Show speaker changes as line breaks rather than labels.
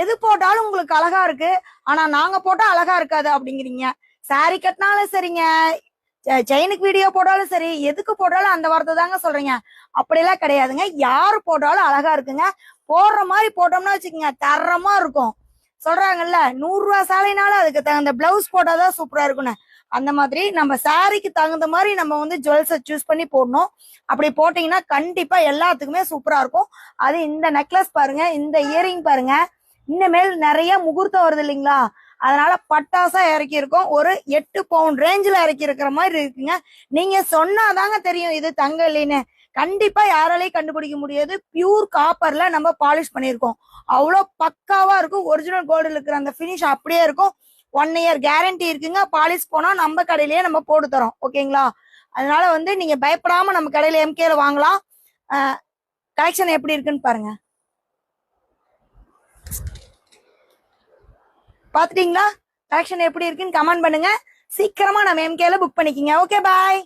எது போட்டாலும் உங்களுக்கு அழகா இருக்கு, ஆனா நாங்க போட்டா அழகா இருக்காது அப்படிங்கிறீங்க. சாரி கட்டினாலும் சரிங்க, செயினுக்கு வீடியோ போட்டாலும் சரி, எதுக்கு போட்டாலும் அந்த வார்த்தை தாங்க சொல்றீங்க. அப்படியெல்லாம் கிடையாதுங்க. யாரு போட்டாலும் அழகா இருக்குங்க. போடுற மாதிரி போட்டோம்னா வச்சுக்கோங்க, தரமா இருக்கும். சொல்றாங்கல்ல, 100 ரூபா சாலைனாலும் அதுக்கு தகுந்த பிளவுஸ் போட்டாதான் சூப்பரா இருக்கும்னு. அந்த மாதிரி நம்ம சாரிக்கு தகுந்த மாதிரி நம்ம வந்து ஜுவல்ஸை சூஸ் பண்ணி போடணும். அப்படி போட்டீங்கன்னா கண்டிப்பா எல்லாத்துக்குமே சூப்பரா இருக்கும். அது இந்த நெக்லஸ் பாருங்க, இந்த இயரிங் பாருங்க, இனிமேல் நிறைய முகூர்த்தம் வருது இல்லைங்களா, அதனால பட்டாசா இறக்கி இருக்கோம். ஒரு 8 பவுண்ட் ரேஞ்சில் இறக்கி இருக்கிற மாதிரி இருக்குங்க. நீங்க சொன்னாதாங்க தெரியும் இது தங்க இல்லைன்னு. கண்டிப்பா யாராலையும் கண்டுபிடிக்க முடியாது. பியூர் காப்பர்ல நம்ம பாலிஷ் பண்ணியிருக்கோம். அவ்வளோ பக்காவா இருக்கும். ஒரிஜினல் கோல்டு இருக்கிற அந்த பினிஷ் அப்படியே இருக்கும். 1 இயர் கேரண்டி இருக்குங்க. பாலிஷ் போனா நம்ம கடையிலேயே நம்ம போட்டு தரோம். ஓகேங்களா? அதனால வந்து நீங்க பயப்படாம நம்ம கடையில எம்கேல வாங்கலாம். கலெக்ஷன் எப்படி இருக்குன்னு பாருங்க. பாத்துட்டீங்களா? கலெக்ஷன் எப்படி இருக்குன்னு கமெண்ட் பண்ணுங்க. சீக்கிரமா நம்ம எம்கேல புக் பண்ணிக்கிங்க. ஓகே, பாய்.